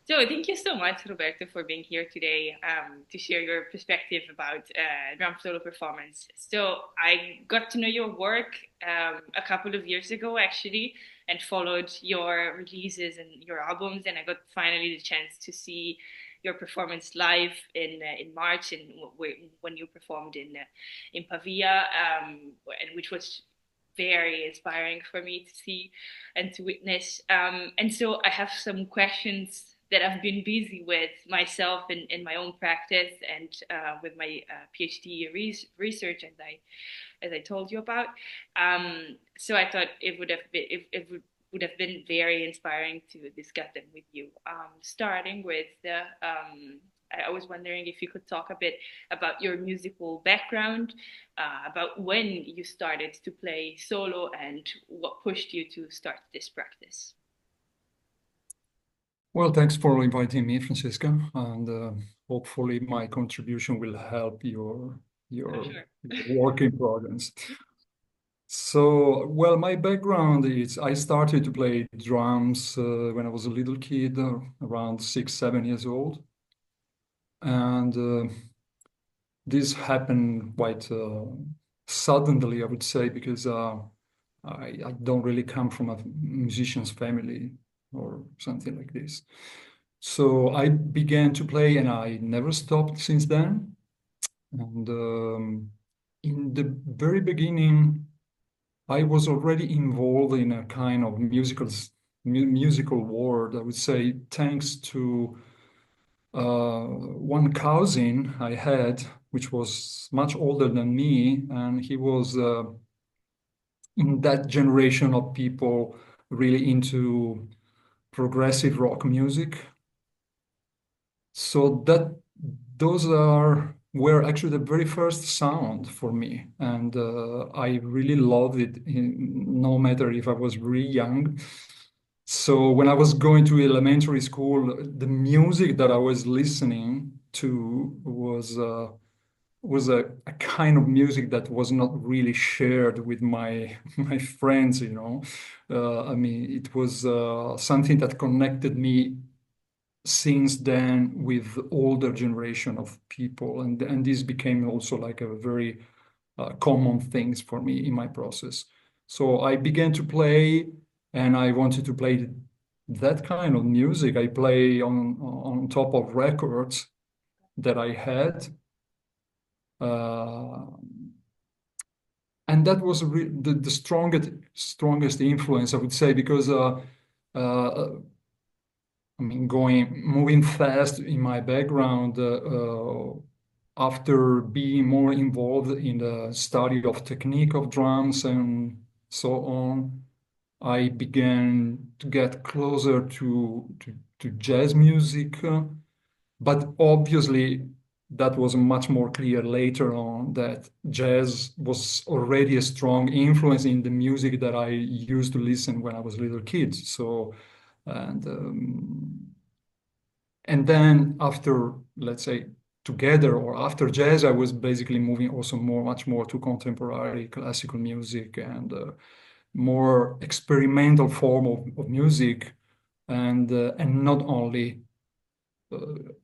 So thank you so much, Roberto, for being here today to share your perspective about drum solo performance. So I got to know your work a couple of years ago, actually, and followed your releases and your albums, and I got finally the chance to see your performance live in March, and when you performed in Pavia, and which was very inspiring for me to see and to witness. And so I have some questions that I've been busy with myself in my own practice and with my PhD research, as I told you about. So I thought it would have been would have been very inspiring to discuss them with you. Starting with the I was wondering if you could talk a bit about your musical background, about when you started to play solo and what pushed you to start this practice. Well, thanks for inviting me, Francisca, and hopefully my contribution will help For your sure. work in progress. So, well, my background is I started to play drums when I was a little kid, around 6, 7 years old, and this happened quite suddenly, I would say, because I don't really come from a musician's family or something like this. So I began to play and I never stopped since then. And in the very beginning, I was already involved in a kind of musical world, I would say, thanks to one cousin I had, which was much older than me, and he was in that generation of people really into progressive rock music. So that those are were actually the very first sound for me, and I really loved it, no matter if I was really young. So when I was going to elementary school, the music that I was listening to was a kind of music that was not really shared with my my friends, you know. I mean, it was something that connected me since then with older generation of people, and this became also like a very common things for me in my process. So I began to play, and I wanted to play that kind of music. I play on top of records that I had. Uh, and that was the strongest influence, I would say, because uh, I mean, moving fast in my background, after being more involved in the study of technique of drums and so on, I began to get closer to jazz music. But obviously, that was much more clear later on that jazz was already a strong influence in the music that I used to listen when I was a little kid. So, and and then after, let's say, together or after jazz, I was basically moving also much more to contemporary classical music and more experimental form of music, and not only uh,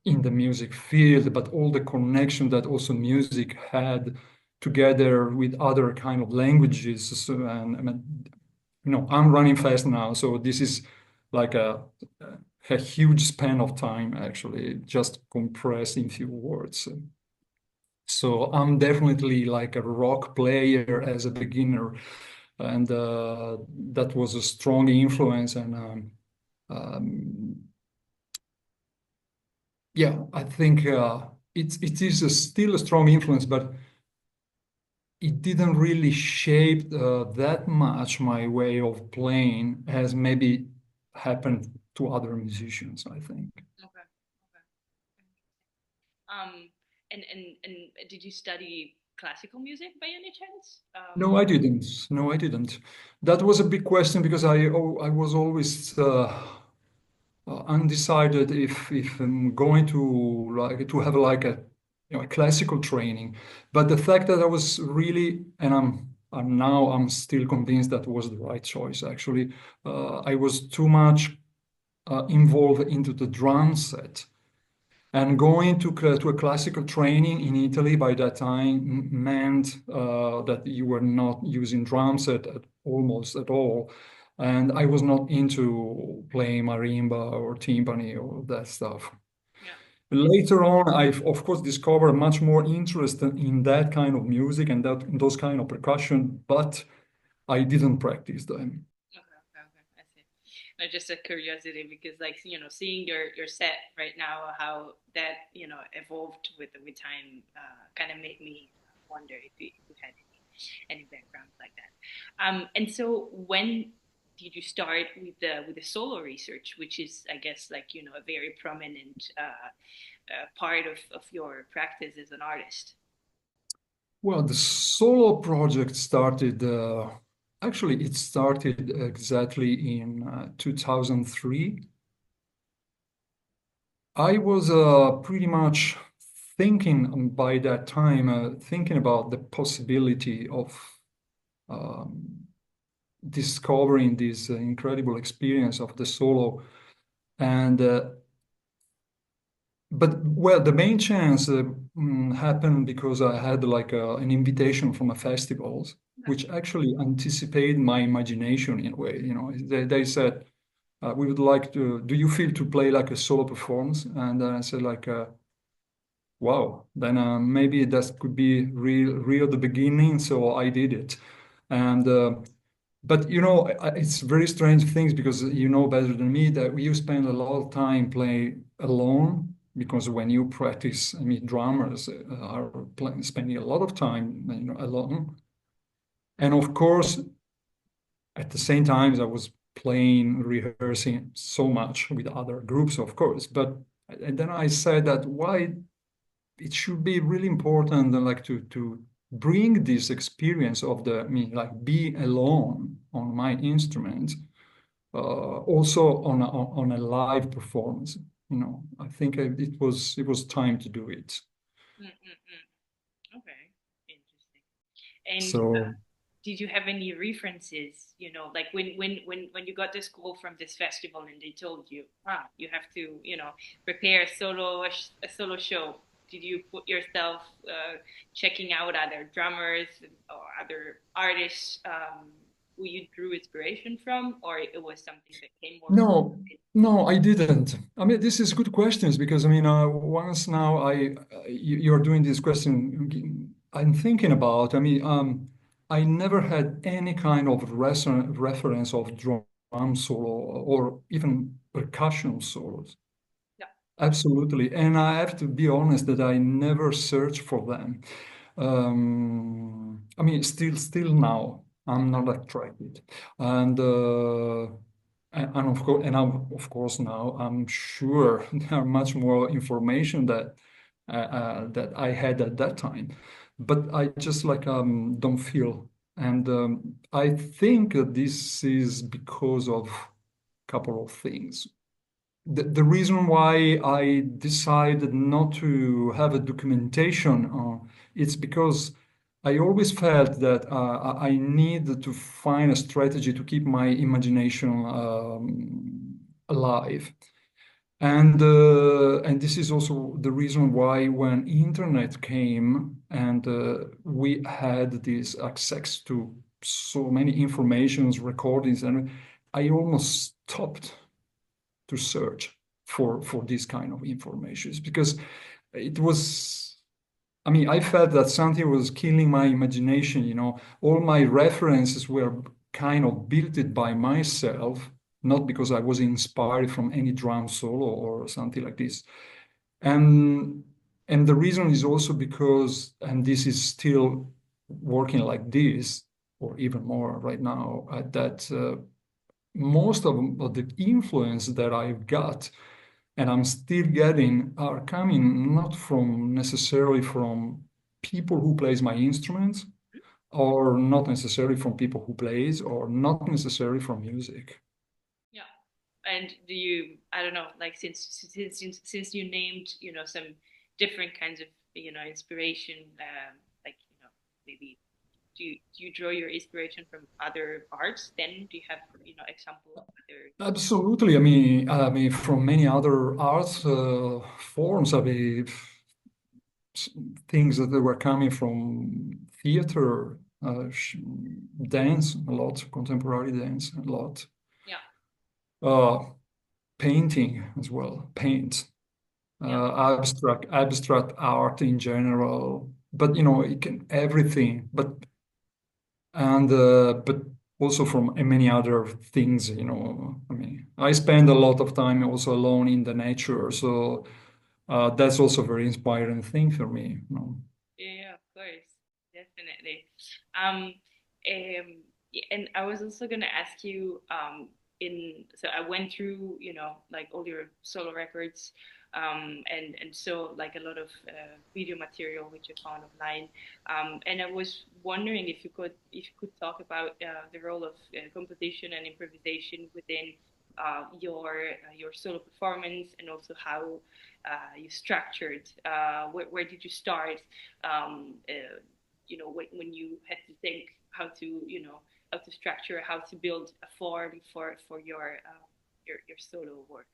in the music field, but all the connection that also music had together with other kind of languages. So, and I mean, I'm running fast now, so this is like a huge span of time, actually, just compressed in few words. So I'm definitely like a rock player as a beginner, and that was a strong influence. And um, yeah, I think it is still a strong influence, but it didn't really shape that much my way of playing as maybe happened to other musicians, I think. Okay. Okay. Um, and did you study classical music by any chance? No, I didn't. No, I didn't. That was a big question because I was always undecided if I'm going to like to have like a a classical training. But the fact that I was really, and I'm still convinced that was the right choice. Actually, I was too much involved into the drum set. And going to a classical training in Italy by that time meant that you were not using drum set almost at all. And I was not into playing marimba or timpani or that stuff. Yeah. Later on, I of course discovered much more interest in that kind of music and those kind of percussion, but I didn't practice them. Okay. I see. Just a curiosity because, like, seeing your set right now, how that evolved with time, kind of made me wonder if you had any background like that. And so when did you start with the solo research, which is, I guess, like a very prominent part of your practice as an artist? Well, the solo project started, actually, it started exactly in 2003. I was pretty much thinking by that time, thinking about the possibility of um, discovering this incredible experience of the solo. And but well, the main chance happened because I had like an invitation from a festival, which actually anticipated my imagination in a way. You know, they said, "We would like to. Do you feel to play like a solo performance?" And then I said, like, "Wow, then maybe that could be real the beginning." So I did it, and but it's very strange things because you know better than me that you spend a lot of time playing alone because when you practice, I mean, drummers are spending a lot of time, alone. And of course, at the same time, I was playing, rehearsing so much with other groups, of course. But and then I said that why it should be really important, like to bring this experience of the, I mean, like be alone on my instrument, also on a live performance. I think it was time to do it. Mm-mm-mm. Okay, interesting. And So did you have any references? Like when you got this call from this festival and they told you, you have to, prepare a solo show. Did you put yourself checking out other drummers or other artists who you drew inspiration from, or it was something that came more from? no, no, I didn't. I mean, this is good questions because I mean, once now you're doing this question, I'm thinking about. I mean, I never had any kind of reference of drum solo or even percussion solos. Yeah. Absolutely, and I have to be honest that I never searched for them. I mean, still now, I'm not attracted, and of course now I'm sure there are much more information that I had at that time, but I just like don't feel, and I think this is because of a couple of things. The reason why I decided not to have a documentation, it's because I always felt that I need to find a strategy to keep my imagination alive. And this is also the reason why when internet came and we had this access to so many informations, recordings, and I almost stopped to search for these kind of informations because it was, I mean, I felt that something was killing my imagination. All my references were kind of built it by myself, not because I was inspired from any drum solo or something like this. And and the reason is also because, and this is still working like this or even more right now, that most of the influence that I've got and I'm still getting are coming not from necessarily from people who plays my instruments or not necessarily from people who plays or not necessarily from music. Yeah. And do you, I don't know, like since you named, some different kinds of, inspiration, like, maybe do you draw your inspiration from other arts? Then do you have, you know, example of other? Absolutely. I mean, from many other arts forms. I mean, things that were coming from theater, dance, a lot, contemporary dance, a lot, Yeah, uh, painting as well, paint, yeah, abstract art in general. But it can everything. But also from many other things. I mean, I spend a lot of time also alone in the nature, so that's also a very inspiring thing for me. yeah, of course, definitely. Um, and I was also gonna ask you, so I went through, you know, like all your solo records, and so like a lot of video material which you found online, and I was wondering if you could talk about the role of composition and improvisation within your solo performance, and also how you structured. Where did you start? You know, when you had to think how to, you know, how to structure, how to build a form for your solo work.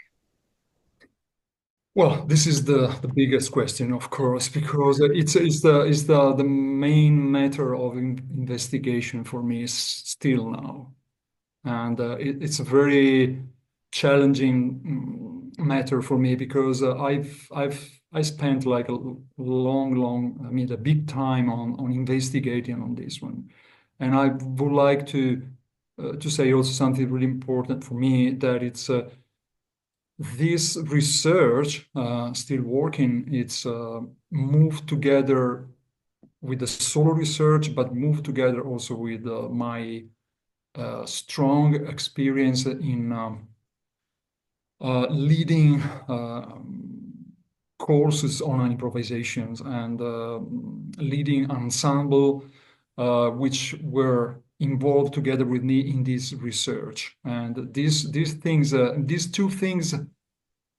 Well, this is the biggest question, of course, because the main matter of investigation for me is still now, and it's a very challenging matter for me because I spent like a long, I mean, a big time on investigating on this one, and I would like to say also something really important for me, that it's this research still working. It's moved together with the solo research, but moved together also with my strong experience in leading courses on improvisations and leading ensemble, which were involved together with me in this research. And these two things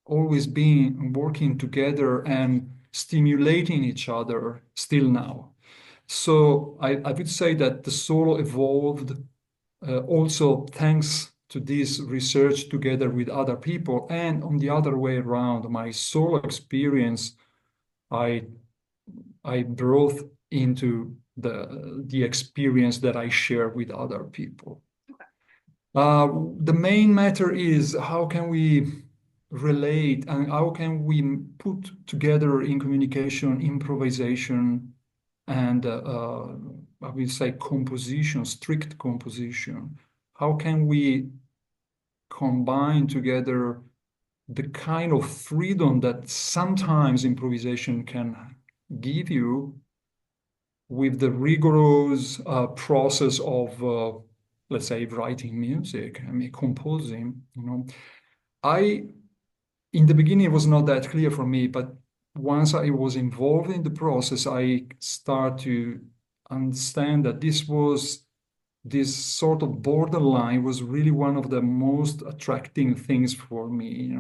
always been working together and stimulating each other still now. So I would say that the solo evolved also thanks to this research together with other people, and on the other way around, my solo experience I I brought into the experience that I share with other people. Okay. The main matter is how can we relate and how can we put together in communication improvisation and I will say composition, strict composition. How can we combine together the kind of freedom that sometimes improvisation can give you with the rigorous process of, let's say, writing music, I mean, composing. I, in the beginning, it was not that clear for me, but once I was involved in the process, I start to understand that this sort of borderline was really one of the most attracting things for me,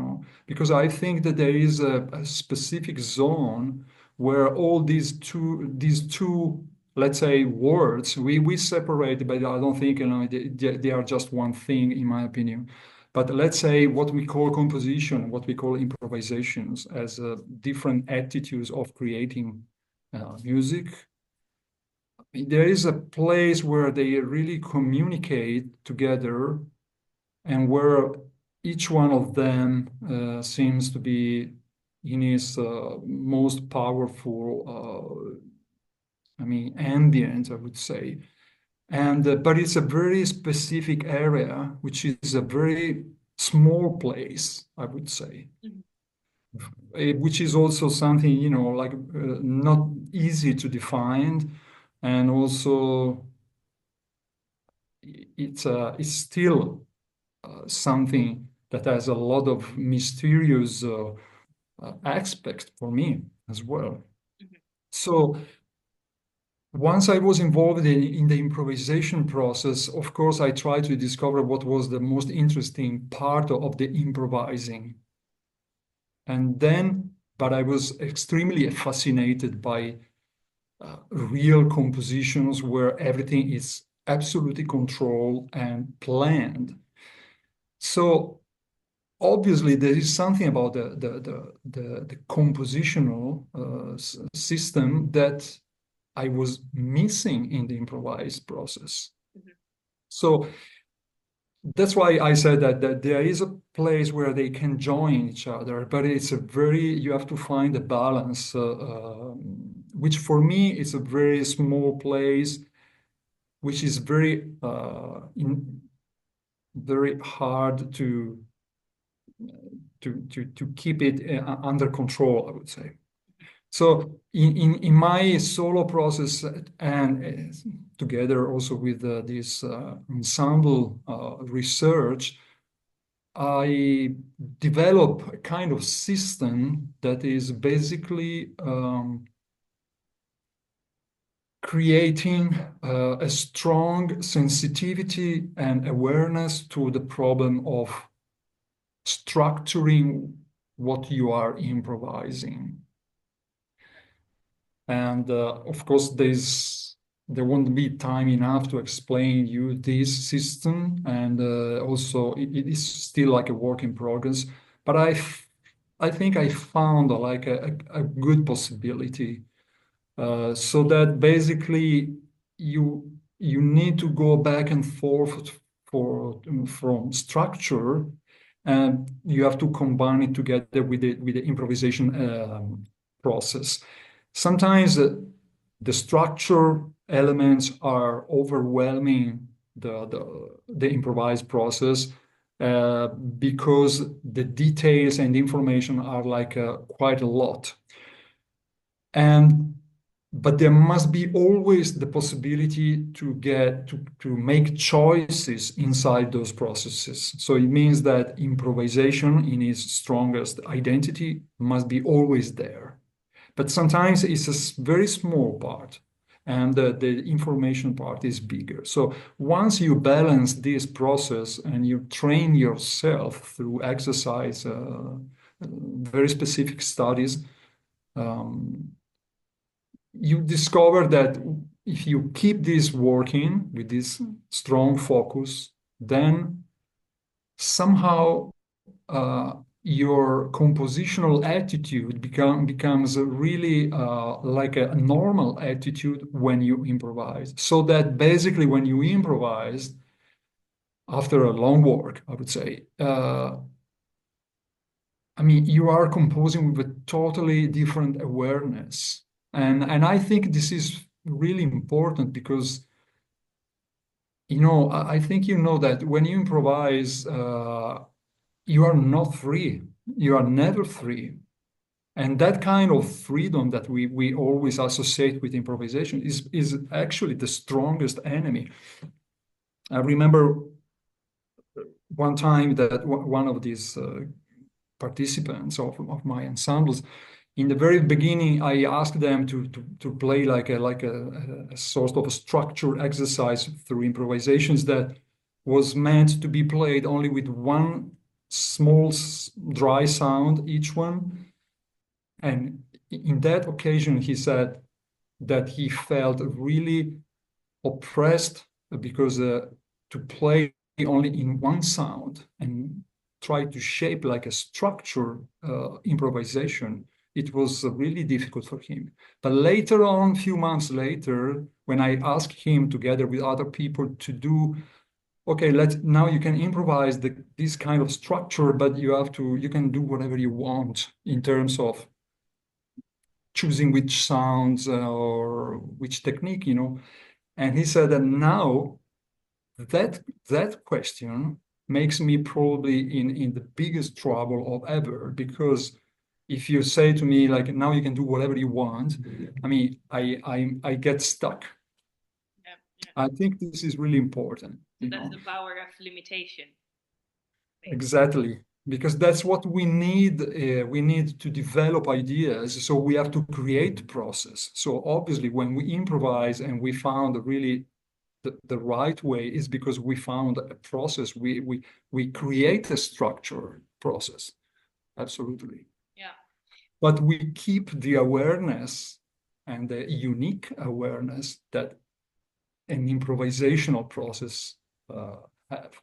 because I think that there is a specific zone where all these two, let's say, words, we separate, but I don't think they are just one thing, in my opinion. But let's say what we call composition, what we call improvisations, as different attitudes of creating music. There is a place where they really communicate together, and where each one of them seems to be in his most powerful, I mean, ambient, I would say. And but it's a very specific area, which is a very small place, I would say, Mhm. which is also something, like not easy to define, and also it's still something that has a lot of mysterious aspects for me as well. Mhm. So once I was involved in the improvisation process, of course, I tried to discover what was the most interesting part of the improvising. And then, but I was extremely fascinated by real compositions where everything is absolutely controlled and planned. So obviously there is something about the compositional system that I was missing in the improvised process. Mhm. So that's why I said that there is a place where they can join each other, but it's a very, you have to find a balance, which for me is a very small place, which is very hard to keep it under control, I would say. So in my solo process and together also with this ensemble research, I develop a kind of system that is basically creating a strong sensitivity and awareness to the problem of structuring what you are improvising. And of course, there won't be time enough to explain you this system, and also it is still like a work in progress. But I think I found like a good possibility, so that basically you need to go back and forth from structure, and you have to combine it together with the improvisation process. Sometimes the structure elements are overwhelming the improvised process, because the details and information are like quite a lot. And but there must be always the possibility to make choices inside those processes. So it means that improvisation in its strongest identity must be always there. But sometimes it's a very small part, and the information part is bigger. So once you balance this process and you train yourself through exercise, very specific studies, you discover that if you keep this working with this strong focus, then somehow your compositional attitude becomes really like a normal attitude when you improvise. So that basically when you improvise, after a long work, I would say, I mean, you are composing with a totally different awareness. And I think this is really important because, I think you know that when you improvise, you are not free. You are never free. And that kind of freedom that we always associate with improvisation is actually the strongest enemy. I remember one time that one of these participants of my ensembles, in the very beginning, I asked them to play like a sort of a structured exercise through improvisations that was meant to be played only with one small dry sound each one. And in that occasion, he said that he felt really oppressed because to play only in one sound and try to shape like a structure improvisation, it was really difficult for him. But later on, a few months later, when I asked him together with other people to do, okay, now you can improvise this kind of structure, but you can do whatever you want in terms of choosing which sounds or which technique, And he said that now that question makes me probably in the biggest trouble of ever, because if you say to me like now you can do whatever you want, I mean I get stuck. Yeah, yeah. I think this is really important, So that's the power of limitation, maybe. Exactly, because that's what we need. We need to develop ideas, so we have to create process. So obviously, when we improvise and we found really the right way, is because we found a process. We create a structure process. Absolutely. Yeah. But we keep the awareness and the unique awareness that an improvisational process have.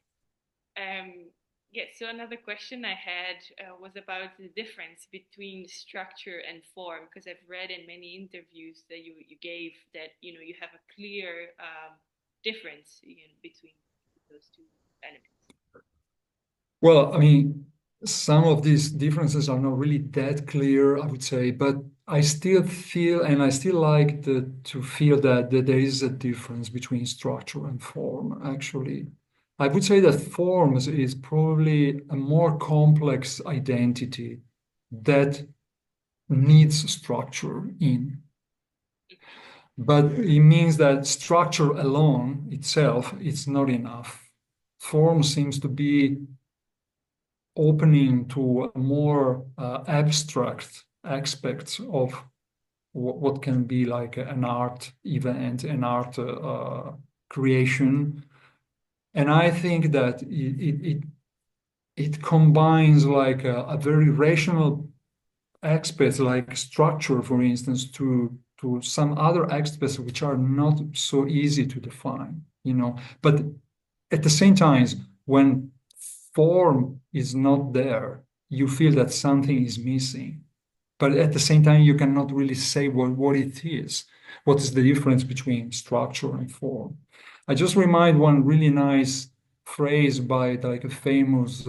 Yeah, so another question I had was about the difference between structure and form, because I've read in many interviews that you gave that you have a clear difference between those two elements. Well, I mean, some of these differences are not really that clear, I would say, but I still feel, and I still like to feel that there is a difference between structure and form, actually. I would say that forms is probably a more complex identity that needs structure in. But it means that structure alone itself is not enough. Form seems to be opening to a more abstract aspects of what can be like an art event, an art creation. And I think that it combines like a very rational aspects like structure, for instance, to some other aspects which are not so easy to define, But at the same time, when form is not there, you feel that something is missing. But at the same time, you cannot really say what it is. What is the difference between structure and form? I just remind one really nice phrase by like a famous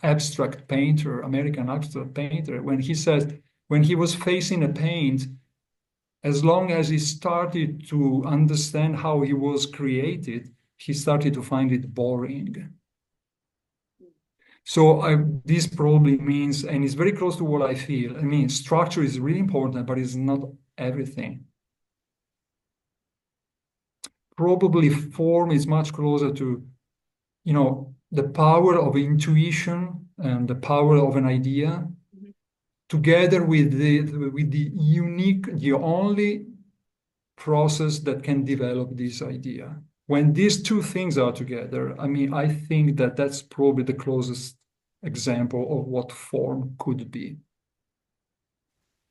abstract painter, American abstract painter, when he said, when he was facing a paint, as long as he started to understand how he was created, he started to find it boring. So this probably means, and it's very close to what I feel. I mean, structure is really important, but it's not everything. Probably form is much closer to, the power of intuition and the power of an idea, together with the only process that can develop this idea. When these two things are together, I mean, I think that that's probably the closest example of what form could be.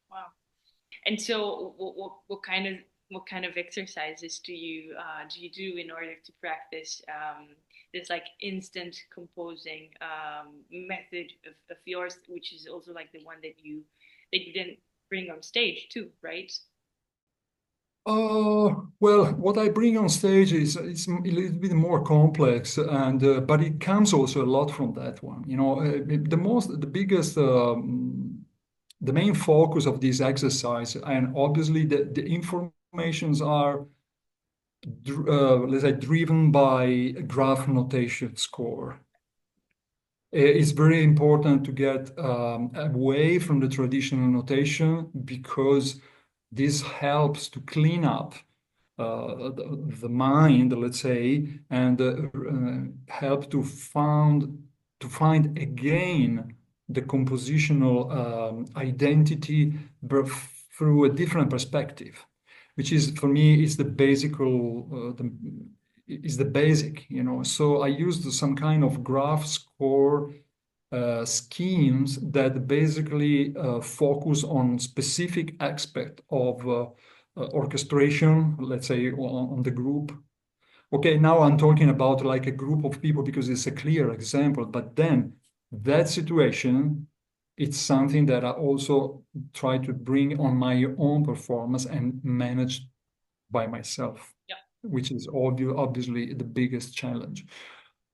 Wow. And so, what kind of exercises do you do in order to practice this like instant composing method of yours, which is also like the one that you didn't bring on stage too, right? Well, what I bring on stage is it's a little bit more complex, and but it comes also a lot from that one. The main focus of this exercise, and obviously the informations are, let's say, driven by graph notation score. It's very important to get away from the traditional notation because this helps to clean up the mind, let's say, and help to find again the compositional identity through a different perspective, which is for me is the basic. So I used some kind of graph score schemes that basically focus on specific aspect of orchestration, let's say, on the group. Okay, now I'm talking about like a group of people because it's a clear example, but then that situation, it's something that I also try to bring on my own performance and manage by myself, Yeah. which is obviously the biggest challenge.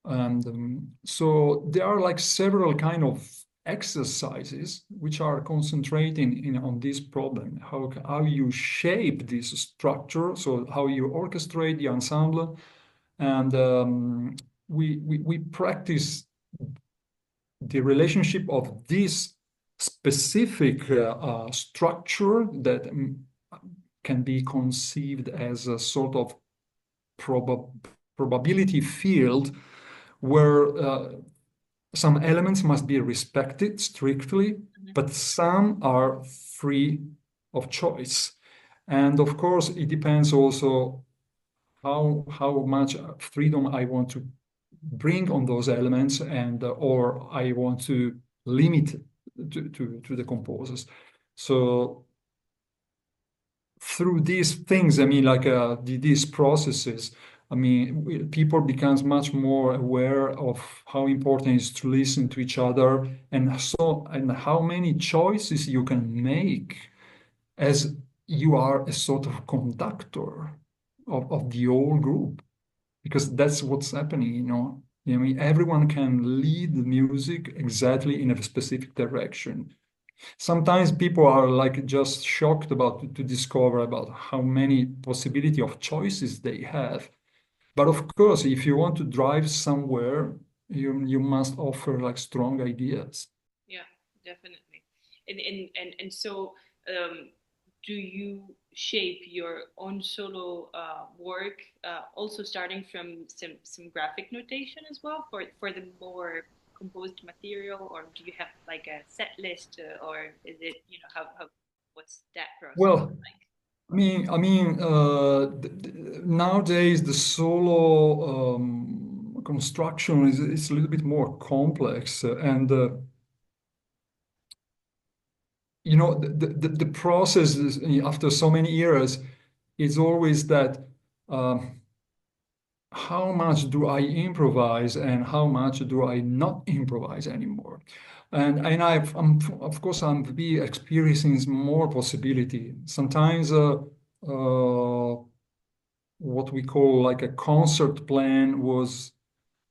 And so there are like several kind of exercises which are concentrating on this problem, how you shape this structure, so how you orchestrate the ensemble. And we practice the relationship of this specific structure that can be conceived as a sort of probability field where some elements must be respected strictly, but some are free of choice. And of course, it depends also how much freedom I want to bring on those elements, and or I want to limit to the composers. So through these things, I mean, like these processes, I mean, people becomes much more aware of how important it is to listen to each other, and how many choices you can make as you are a sort of conductor of the whole group, because that's what's happening, you know. I mean, everyone can lead the music exactly in a specific direction. Sometimes people are like just shocked about to discover about how many possibility of choices they have. But of course, if you want to drive somewhere, you must offer like strong ideas. Yeah, definitely. And so, um, do you shape your own solo work, also starting from some graphic notation as well for the more composed material, or do you have like a set list, or is it, you know, how what's that process Well, like? nowadays the solo construction is a little bit more complex, and you know, the process is, after so many years, is always that, um, how much do I improvise and how much do I not improvise anymore? And of course I'm be experiencing more possibility. Sometimes what we call like a concert plan was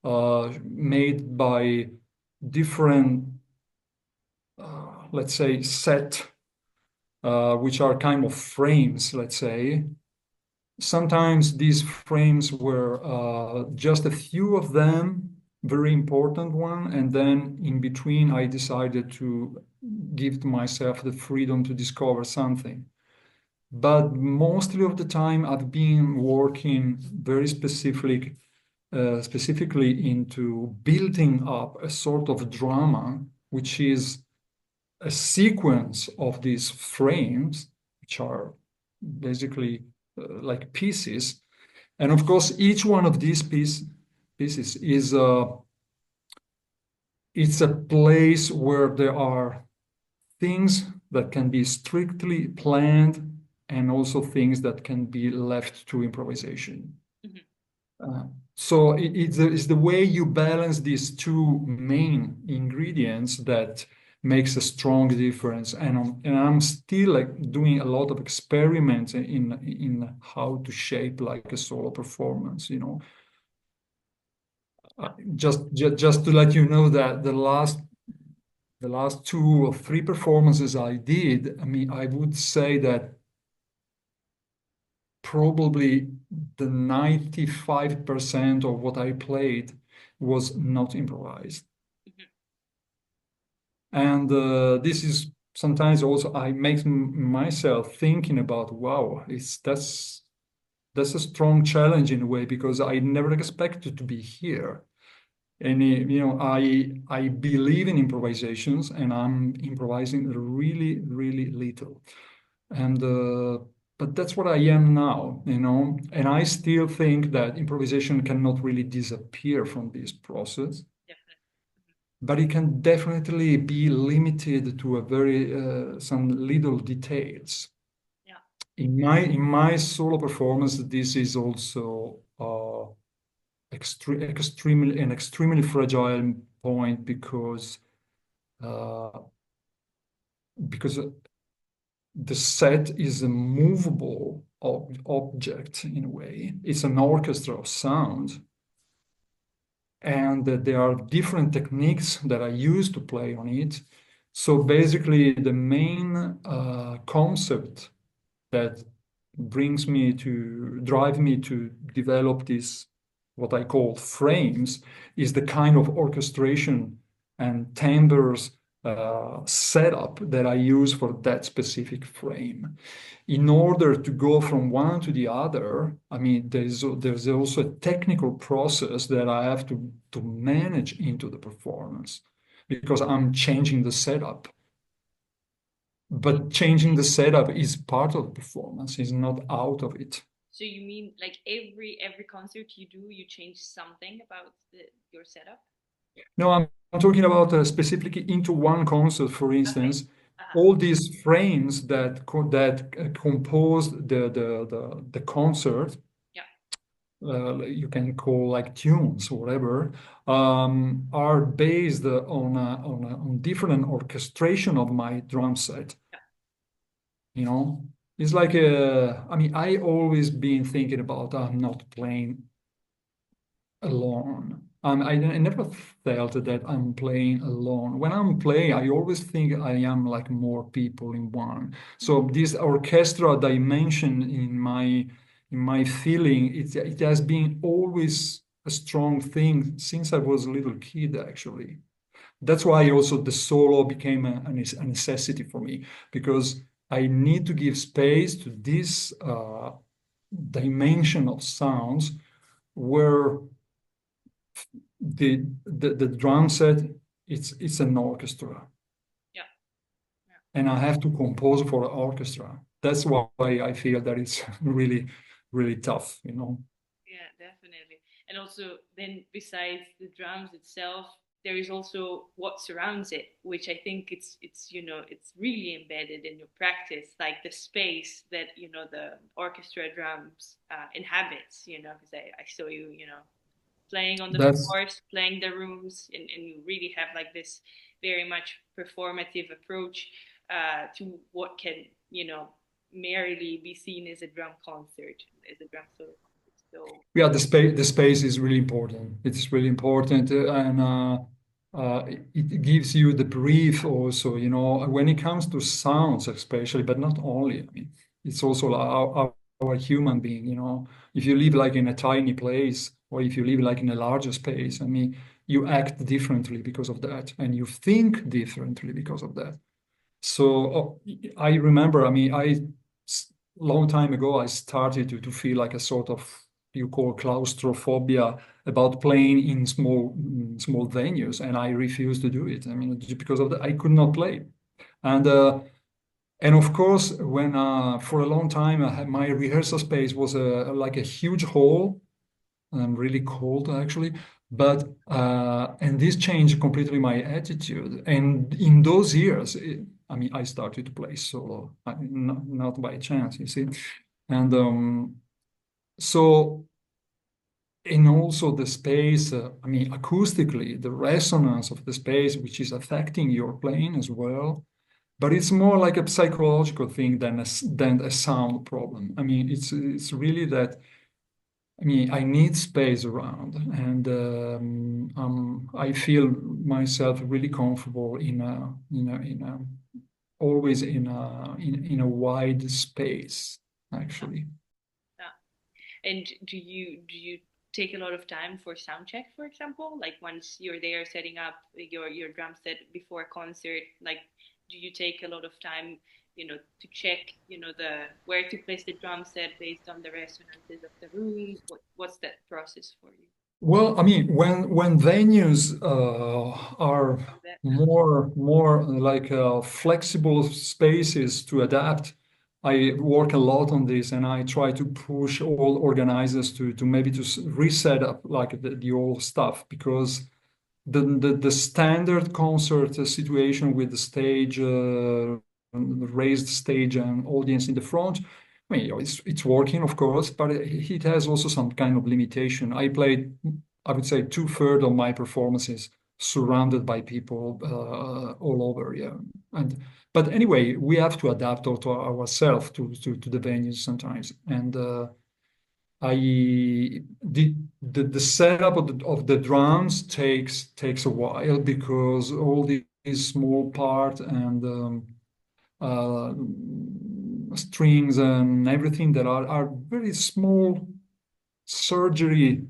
made by different, let's say, set, which are kind of frames, let's say. Sometimes these frames were just a few of them, very important one, and then in between I decided to give to myself the freedom to discover something. But mostly of the time I've been working very specifically into building up a sort of drama, which is a sequence of these frames, which are basically like pieces. And of course, each one of these pieces is it's a place where there are things that can be strictly planned and also things that can be left to improvisation. Hmm. Uh, so it's the way you balance these two main ingredients that makes a strong difference. And I'm still like doing a lot of experiments in how to shape like a solo performance, you know. Just to let you know that the last 2 or 3 performances I did, I mean, I would say that probably the 95% of what I played was not improvised. Hmm. And this is sometimes also I make myself thinking about, wow, that's a strong challenge in a way, because I never expected to be here. And you know, I believe in improvisations, and I'm improvising really, really little. And but that's what I am now, you know. And I still think that improvisation cannot really disappear from this process, Definitely. but it can definitely be limited to a very some little details. Yeah. In my solo performance, this is also extremely fragile point, uh, because the set is a movable object in a way. It's an orchestra of sound, and there are different techniques that I use to play on it. So basically, the main concept that drive me to develop this, what I call frames, is the kind of orchestration and timbres setup that I use for that specific frame. In order to go from one to the other, I mean, there's also a technical process that I have to manage into the performance, because I'm changing the setup. So But changing the setup is part of the performance, is not out of it. so you mean like every concert you do, you change something about your setup? No, I'm talking about specifically into one concert, for Okay. instance. all these frames that compose the concert, Yeah. you can call like tunes or whatever, are based on different orchestration of my drum set. Yeah. You know, it's like I mean, I always been thinking about I'm not playing alone. I never felt that I'm playing alone. When I'm playing, I always think I am like more people in one. So this orchestra dimension in my feeling, it has been always a strong thing since I was a little kid, actually. That's why also the solo became a necessity for me, because I need to give space to this dimension of sounds where the drum set, it's an orchestra, Yeah. Yeah. and I have to compose for the orchestra. That's why I feel that it's really, really tough, you know. Yeah, definitely. And also, then besides the drums itself, there is also what surrounds it, which I think it's it's really embedded in your practice, like the space that the orchestra drums inhabits. Because I saw you playing on the That's floors, playing the rooms, and you really have like this very much performative approach to what can merely be seen as a drum concert, as a drum solo concert. So Yeah, the space is really important. It's really important, and it gives you the brief also, you know, when it comes to sounds especially, but not only. I mean, it's also like our human being, you know. If you live like in a tiny place, or if you live like in a larger space, I mean, you act differently because of that, and you think differently because of that. So I remember, I mean, long time ago, I started to feel like a sort of, you call claustrophobia about playing in small venues, and I refused to do it. I mean, just because of that, I could not play. And and of course, when for a long time, my rehearsal space was like a huge hall, really cold actually. But and this changed completely my attitude. And in those years, I mean, I started to play solo, not by chance, you see. And so, and also the space, I mean, acoustically, the resonance of the space, which is affecting your playing as well. But it's more like a psychological thing than a sound problem. I mean, it's really that. I mean, I need space around, and I feel myself really comfortable in a always in a wide space, yeah, actually. yeah. And do you take a lot of time for sound check, for example? Like once you're there setting up your drum set before a concert, like do you take a lot of time, to check, the where to place the drum set based on the resonances of the room? What's that process for you? Well, I mean, when venues are Do that? more like flexible spaces to adapt, I work a lot on this, and I try to push all organizers to maybe reset up like the old stuff, because the standard concert situation with the stage, the raised stage and audience in the front, I mean, you know, it's working, of course, but it has also some kind of limitation. I played, I would say, two-thirds of my performances surrounded by people all over, yeah. And but anyway, we have to adapt also ourselves to the venues sometimes, and the setup of the drums takes a while, because all these small part and uh, strings and everything that are very small surgery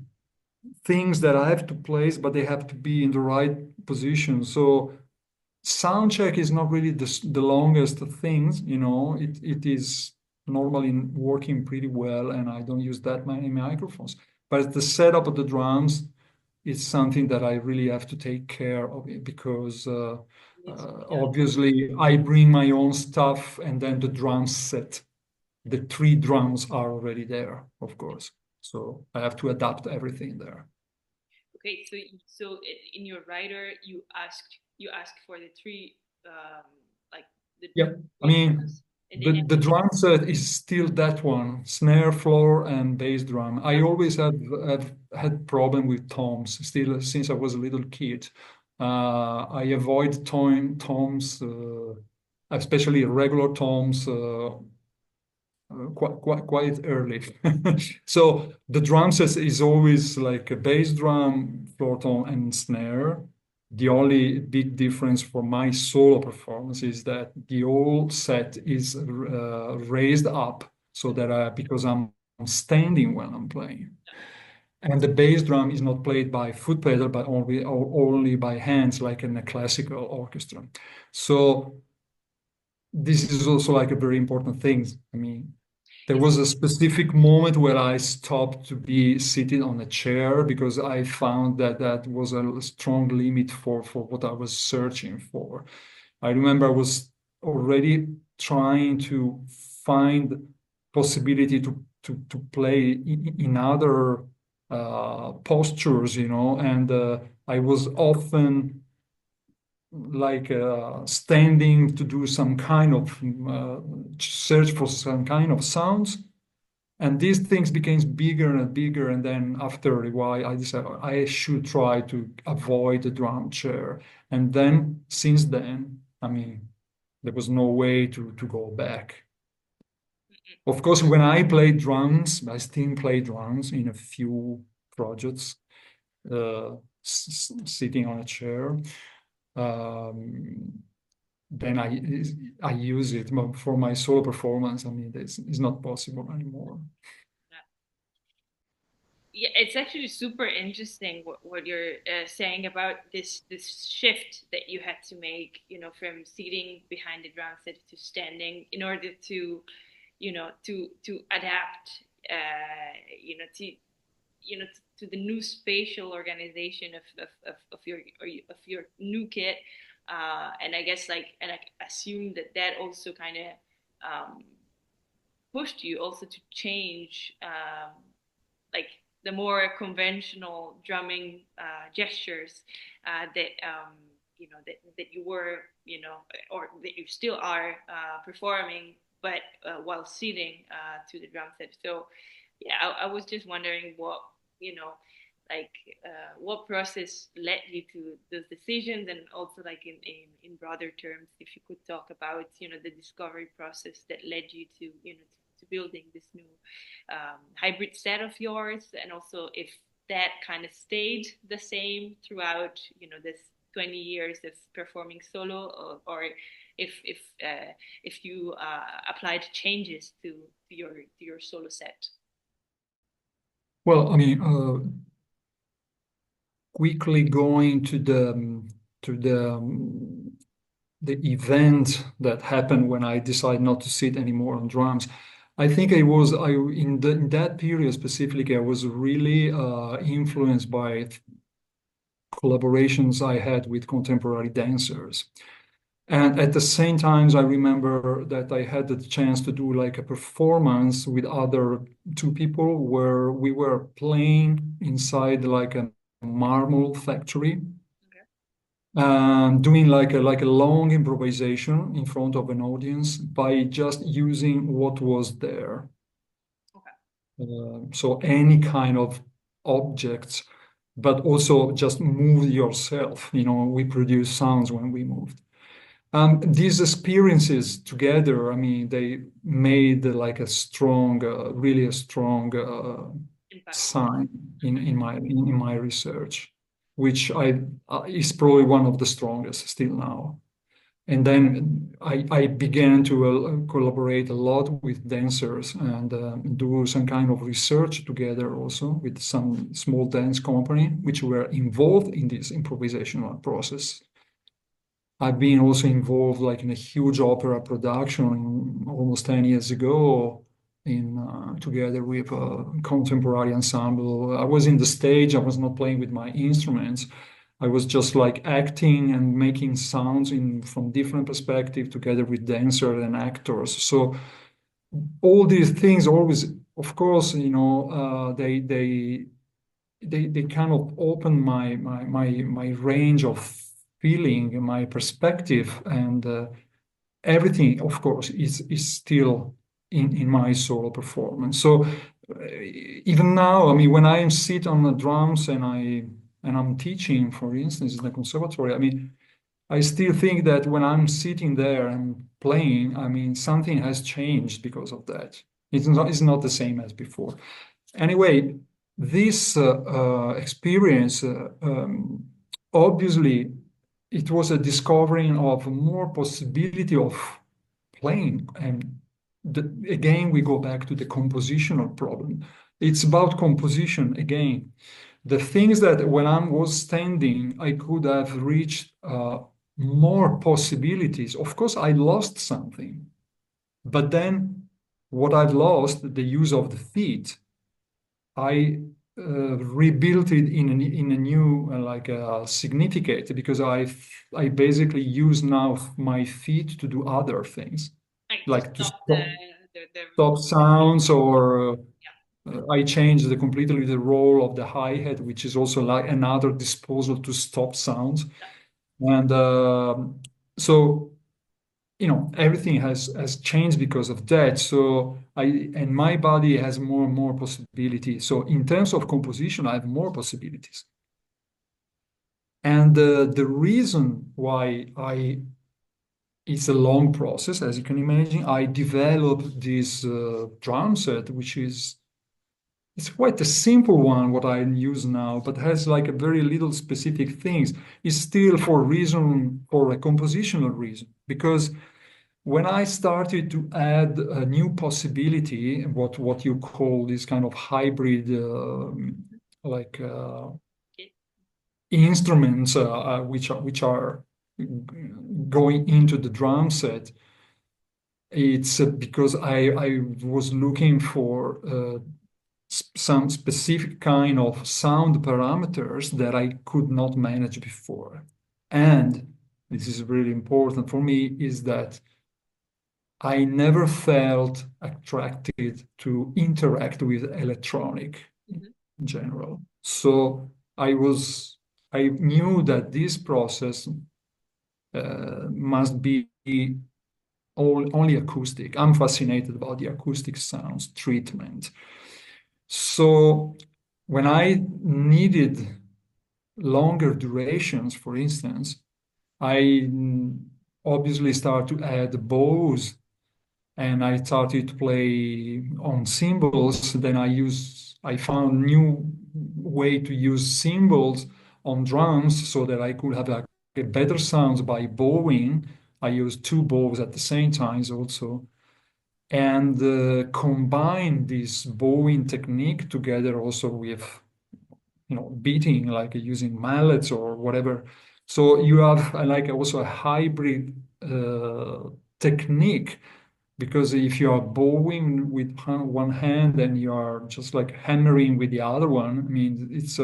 things that I have to place, but they have to be in the right position. So sound check is not really the longest things, you know. It is normally working pretty well, and I don't use that many microphones. But the setup of the drums is something that I really have to take care of it, because Yes. Yeah. obviously I bring my own stuff, and then the drum set, the three drums are already there, of course. So I have to adapt everything there. Okay, so in your writer, you asked for the three, like Yeah, I three mean, drums and then the drum set is still that one, snare, floor, and bass drum. I always have had problem with toms, still since I was a little kid. I avoid toms, especially regular toms, quite early. So the drum set is always like a bass drum, floor tom, and snare. The only big difference for my solo performance is that the whole set is raised up so that because I'm standing when I'm playing. And the bass drum is not played by foot pedal, but only by hands, like in a classical orchestra. So this is also like a very important thing. I mean, there is was a specific moment where I stopped to be seated on a chair because I found that that was a strong limit for what I was searching for. I remember I was already trying to find possibility to play in other postures, and I was often like standing to do some kind of search for some kind of sounds. And these things became bigger and bigger. And then after a while, I decided I should try to avoid the drum chair. And then since then, I mean, there was no way to go back. Of course, when I play drums, I still play drums in a few projects, sitting on a chair. Um, then I use it for my solo performance. I mean, it's not possible anymore. yeah, it's actually super interesting what you're saying about this shift that you had to make, from sitting behind the drum set to standing in order to, to adapt, to to the new spatial organization of your new kit, and I guess and I assume that that also kind of um, pushed you also to change, like the more conventional drumming gestures that that you were, or that you still are performing, but while sitting to the drum set. So yeah, I was just wondering what, like what process led you to those decisions, and also like in broader terms, if you could talk about, the discovery process that led you to, to building this new hybrid set of yours, and also if that kind of stayed the same throughout, this 20 years of performing solo, or if you applied changes to your solo set. Well, I mean, quickly going to the event that happened when I decided not to sit anymore on drums. I think I in that period specifically, I was really influenced by collaborations I had with contemporary dancers. And at the same time, I remember that I had the chance to do like a performance with other two people where we were playing inside like a marble factory, Okay. doing like a long improvisation in front of an audience by just using what was there. Okay. So any kind of objects, but also just move yourself. We produce sounds when we moved. These experiences together, I mean, they made like a strong, really a strong Impact. sign in my research, which I is probably one of the strongest still now. And then I began to collaborate a lot with dancers and do some kind of research together also with some small dance company, which were involved in this improvisational process. I've been also involved like in a huge opera production almost 10 years ago in together with a contemporary ensemble. I was in the stage, I was not playing with my instruments. I was just like acting and making sounds in from different perspectives together with dancers and actors. So all these things always, of course, they kind of open my range of feeling, my perspective, and everything, of course, is still in my solo performance. So even now, I mean, when I sit on the drums and I'm teaching, for instance, in the conservatory, I mean, I still think that when I'm sitting there and playing, I mean, something has changed because of that. It's not the same as before. Anyway, this experience, obviously, it was a discovering of more possibility of playing. And again, we go back to the compositional problem. It's about composition again. The things that when I was standing, I could have reached more possibilities. Of course, I lost something, but then what I've lost, the use of the feet, I rebuilt it in a new like significate because I basically use now my feet to do other things, Like to like to stop the stop sounds or yeah, I changed completely the role of the hi-hat, which is also like another disposal to stop sounds. yeah. And so, everything has changed because of that. So and my body has more and more possibilities. So in terms of composition, I have more possibilities. And the reason why it's a long process, as you can imagine, I developed this drum set, which is it's quite a simple one, what I use now, but has like a very little specific things. It's still for a compositional reason, because when I started to add a new possibility, what you call this kind of hybrid, like Okay. instruments, which are going into the drum set, it's because I was looking for some specific kind of sound parameters that I could not manage before. And this is really important for me, is that I never felt attracted to interact with electronic in Mm-hmm. general. So I knew that this process must be only acoustic. I'm fascinated about the acoustic sounds treatment. So when I needed longer durations, for instance, I obviously start to add bows and I started to play on cymbals. Then I found new way to use cymbals on drums so that I could have a better sounds by bowing. I used two bows at the same times also and combine this bowing technique together also with beating like using mallets or whatever. So you have like also a hybrid technique because if you are bowing with one hand and you are just like hammering with the other one, I mean it's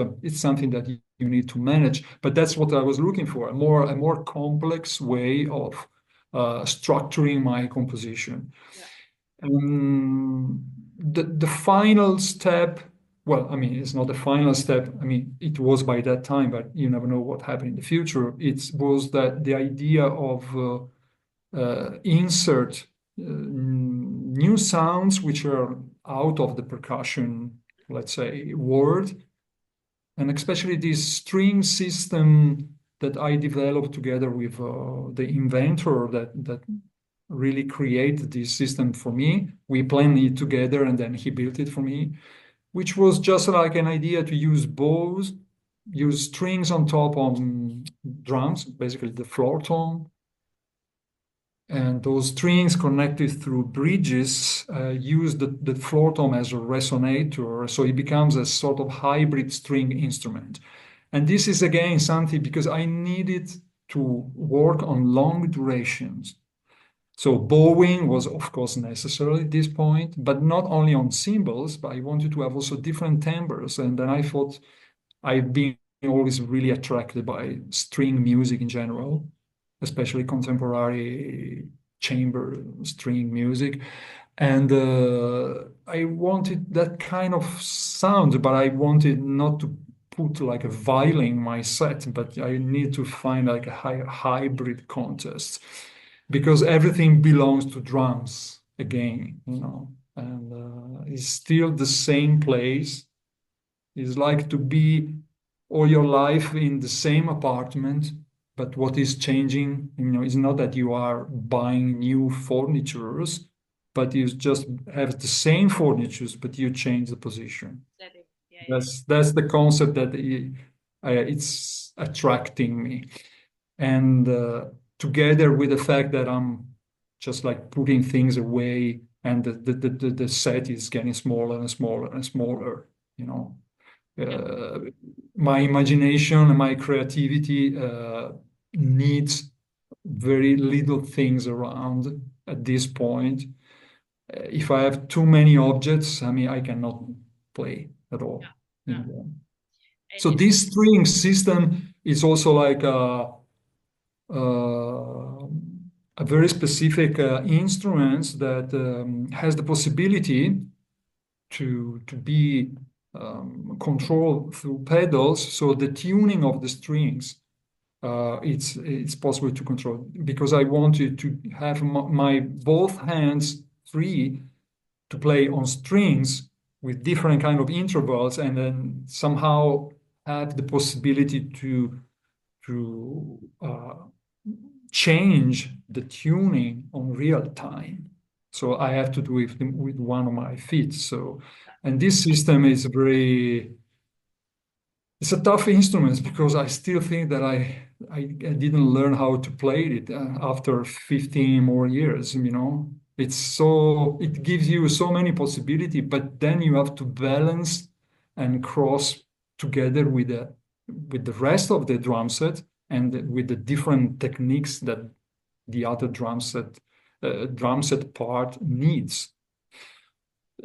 something that you need to manage. But that's what I was looking for, a more complex way of structuring my composition. Yeah. The final step, well, I mean, it's not the final step. I mean, it was by that time, but you never know what happened in the future. It was that the idea of insert new sounds which are out of the percussion, let's say, world, and especially this string system that I developed together with the inventor that really created this system for me. We planned it together and then he built it for me, which was just like an idea to use bows, use strings on top on drums, basically the floor tone. And those strings connected through bridges use the floor tom as a resonator. So it becomes a sort of hybrid string instrument. And this is again something because I needed to work on long durations. So bowing was, of course, necessary at this point, but not only on cymbals, but I wanted to have also different timbres. And then I thought I've been always really attracted by string music in general, especially contemporary chamber string music. And I wanted that kind of sound, but I wanted not to put like a violin in my set, but I need to find like a hybrid contest. because everything belongs to drums again, and it's still the same place. It's like to be all your life in the same apartment, but what is changing, is not that you are buying new furnitures, but you just have the same furnitures, but you change the position. Setting. Yeah, yeah, That's the concept that it's attracting me. And together with the fact that I'm just like putting things away and the set is getting smaller and smaller and smaller, you know. yeah, Uh, my imagination and my creativity needs very little things around at this point. If I have too many objects, I mean, I cannot play at all. yeah, You yeah. know. And So this string system is also like uh, a very specific instrument that has the possibility to be controlled through pedals. So the tuning of the strings, it's possible to control because I wanted to have my both hands free to play on strings with different kind of intervals, and then somehow have the possibility to change the tuning on real time. So I have to do it with one of my feet. So, and this system is very, it's a tough instrument because I still think that I didn't learn how to play it after 15 more years, It's so, it gives you so many possibilities, but then you have to balance and cross together with the rest of the drum set and with the different techniques that the other drum set part needs.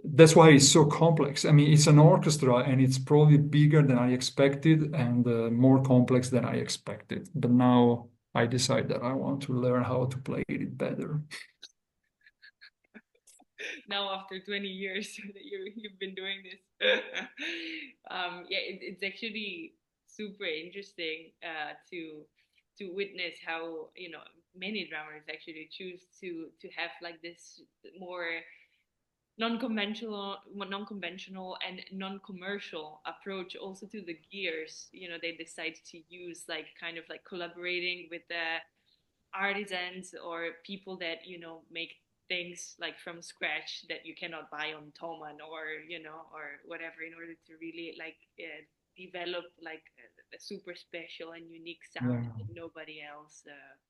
That's why it's so complex. I mean, it's an orchestra and it's probably bigger than I expected and more complex than I expected. But now I decide that I want to learn how to play it better. now after 20 years that you've been doing this, yeah, it's actually super interesting to witness how many drummers actually choose to have like this more non-conventional and non-commercial approach also to the gears. They decide to use like kind of like collaborating with the artisans or people that make things like from scratch that you cannot buy on Thomann or or whatever, in order to really like develop like a super special and unique sound Yeah. that nobody else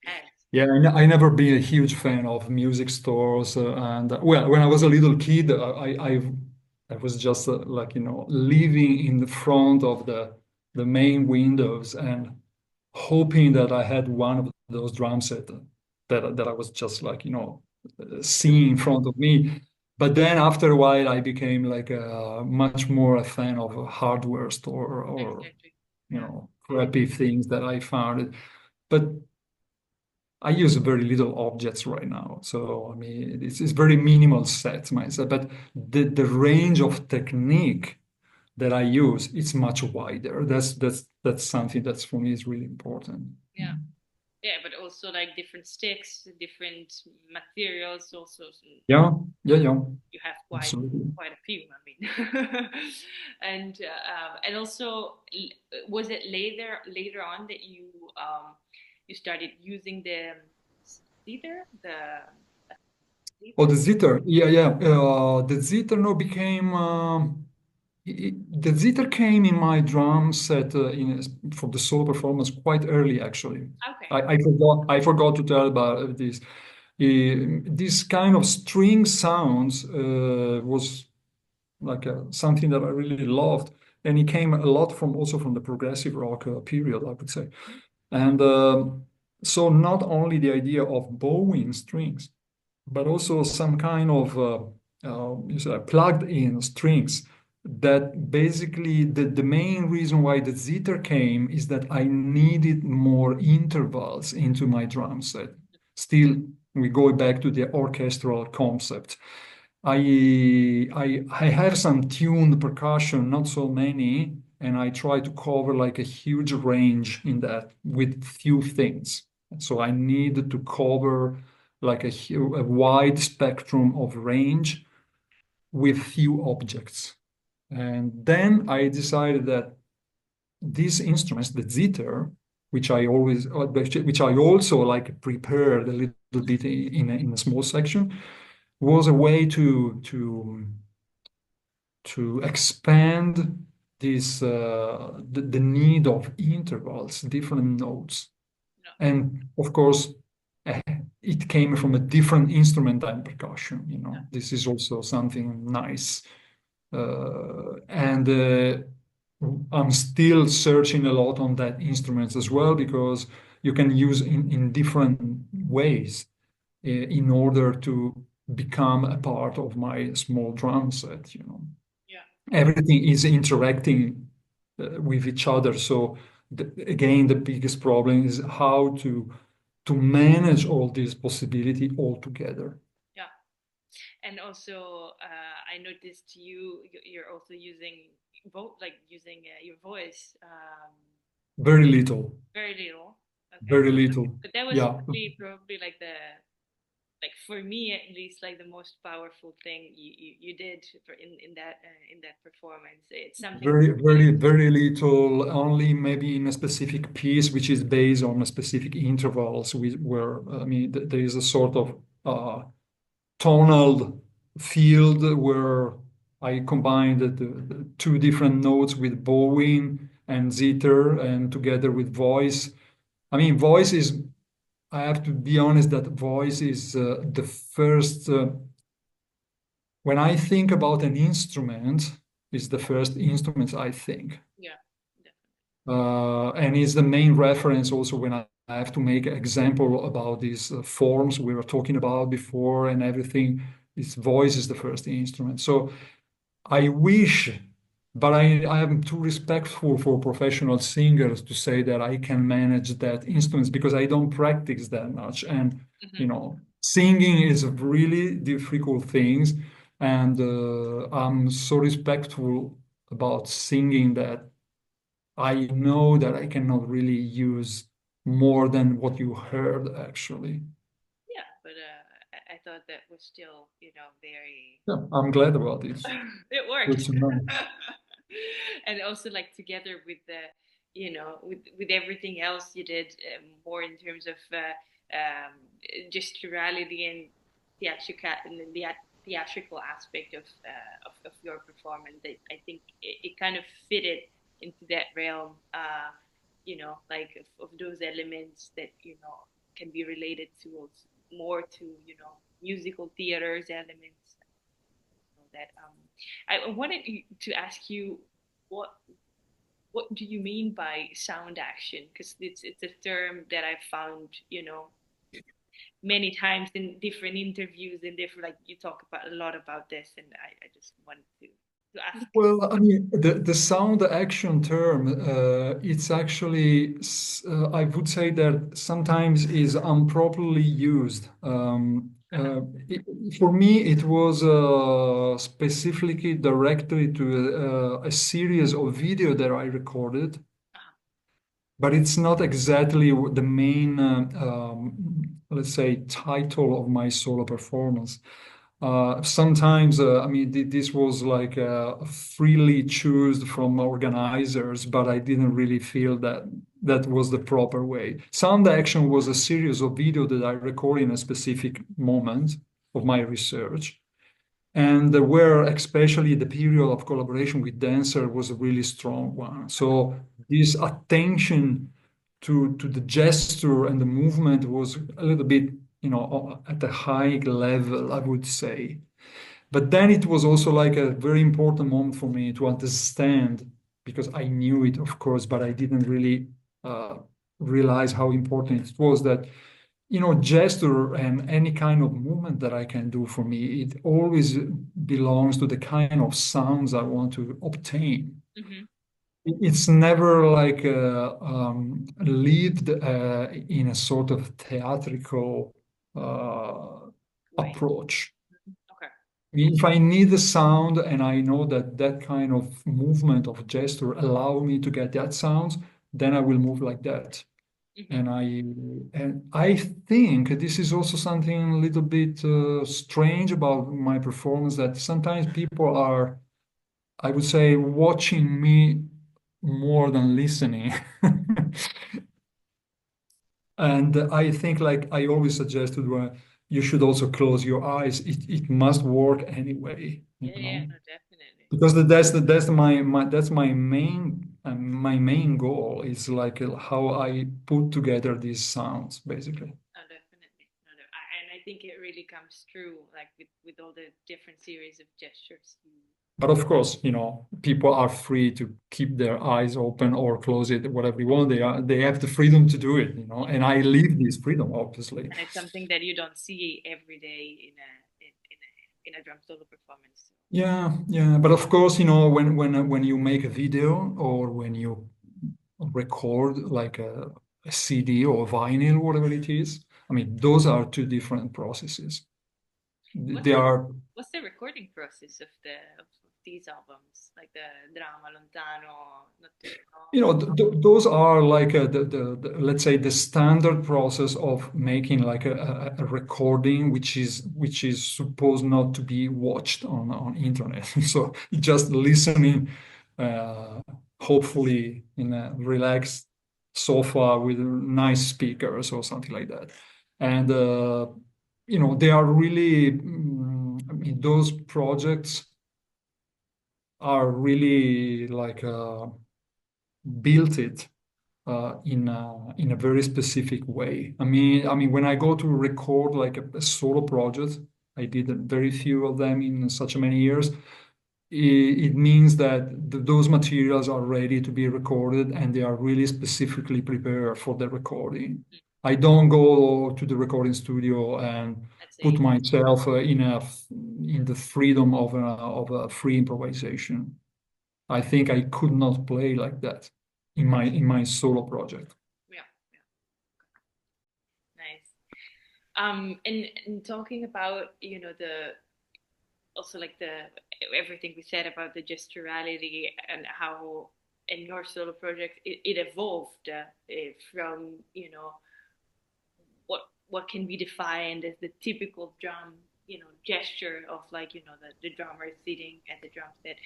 has. Yeah, I never been a huge fan of music stores, and well, when I was a little kid, I was just like living in the front of the main windows and hoping that I had one of those drum set that I was just like seeing in front of me. But then after a while, I became like much more a fan of a hardware store or Exactly. Yeah. crappy things that I found. But I use very little objects right now. So, I mean, it's very minimal sets myself, but the range of technique that I use, it's much wider. That's something that's for me is really important. Yeah. Yeah, but also like different sticks, different materials. Also, Yeah, yeah, yeah, you have absolutely. quite a few. I mean, and also, was it later on that you started using the zither, the Oh, zither? the zither. Yeah, yeah. The zither no became the zither came in my drum set for the solo performance quite early, actually. Okay. I forgot to tell about this. This kind of string sounds was like something that I really loved, and it came a lot from also from the progressive rock period, I would say. And so not only the idea of bowing strings, but also some kind of plugged-in strings that basically the main reason why the zither came is that I needed more intervals into my drum set. Still, we go back to the orchestral concept. I have some tuned percussion, not so many, and I try to cover like a huge range in that with few things. So I need to cover like a wide spectrum of range with few objects. And then I decided that these instruments, the zither, which I also like prepared a little bit in a small section, was a way to expand the need of intervals, different notes. No. And of course, eh, it came from a different instrument than percussion. This is also something nice. And I'm still searching a lot on that instruments as well, because you can use in different ways in order to become a part of my small drum set. Yeah. Everything is interacting with each other. So again, the biggest problem is how to manage all this possibility all together. Yeah. And also, I noticed you're also using using your voice. Very little, Very little. Okay. very little. But that was Yeah, probably like for me at least, like the most powerful thing you did in that performance. It's something very, really. very, very little. Only maybe in a specific piece, which is based on a specific intervals, where I mean, there is a sort of tonal field where I combined the two different notes with bowing and zither, and together with voice. I mean, voice is, I have to be honest, that voice is the first, when I think about an instrument, is the first instrument I think. Yeah, And is the main reference also when I have to make an example about these forms we were talking about before and everything. Its voice is the first instrument. So I wish, but I am too respectful for professional singers to say that I can manage that instruments, because I don't practice that much. And, definitely. singing is a really difficult things. And I'm so respectful about singing that I know that I cannot really use more than what you heard, actually. Yeah, but I thought that was still, very. Yeah, I'm glad about this. It Good worked. to know. And also like together with with everything else you did, more in terms of gesturality and theatrical aspect of your performance. I think it kind of fitted into that realm, like of those elements that can be related to more to musical theaters elements that I wanted to ask you what what do you mean by sound action? Because it's a term that I've found many times in different interviews and different, like you talk about a lot about this, and I just wanted to ask. Well, I mean, the sound action term, it's actually, I would say that sometimes is improperly used. Uh-huh, For me, it was specifically directly to a series of video that I recorded, uh-huh, but it's not exactly the main, let's say, title of my solo performance. Sometimes, I mean, this was like freely chosen from organizers, but I didn't really feel that that was the proper way. Sound action was a series of video that I recorded in a specific moment of my research, and where especially the period of collaboration with dancer was a really strong one. So this attention to the gesture and the movement was a little bit, at a high level, I would say. But then it was also like a very important moment for me to understand, because I knew it, of course, but I didn't really uh, realize how important it was, that gesture and any kind of movement that I can do, for me, it always belongs to the kind of sounds I want to obtain. mm-hmm. It's never like lived in a sort of theatrical Way. approach. Okay. If I need the sound and I know that that kind of movement of gesture allow me to get that sound, then I will move like that. Hmm. And I think this is also something a little bit strange about my performance, that sometimes people are, I would say, watching me more than listening. And I think, like I always suggest to do, you should also close your eyes. It must work anyway, Yeah, yeah, no, definitely. because that's my main goal is like how I put together these sounds, basically. No, definitely. No, no. And I think it really comes true, like with all the different series of gestures. You, But of course, people are free to keep their eyes open or close it, whatever they want. They have the freedom to do it, yeah. and I leave this freedom, obviously. And it's something that you don't see every day in a drum solo performance. So. Yeah, yeah. But of course, when you make a video or when you record like a CD or vinyl, whatever it is, I mean, those are two different processes. What's They the are what's the recording process of these albums, like the Drama, Lontano, Notturno? those are like let's say the standard process of making like a recording, which is supposed not to be watched on internet. So just listening, uh, hopefully in a relaxed sofa with nice speakers or something like that. And they are really, I mean, those projects are really like built it in a very specific way. I mean, when I go to record like a solo project, I did very few of them in such many years. It means that those materials are ready to be recorded and they are really specifically prepared for the recording. Mm, I don't go to the recording studio and let's put say, myself in the freedom of a free improvisation. I think I could not play like that in my solo project. yeah, yeah, nice. And talking about the also like the everything we said about the gesturality and how in your solo project it evolved from what can be defined as the typical drum gesture of like the drummer sitting at the drum set.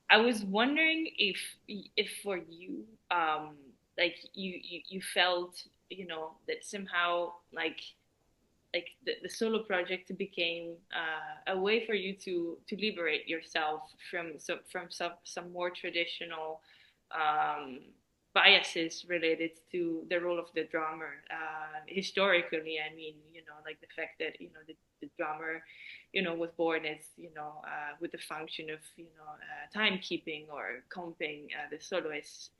I was wondering if for you like you felt that somehow the solo project became a way for you to liberate yourself from some more traditional um, biases related to the role of the drummer. Historically, I mean, like the fact that the drummer, was born as with the function of timekeeping or comping the soloist,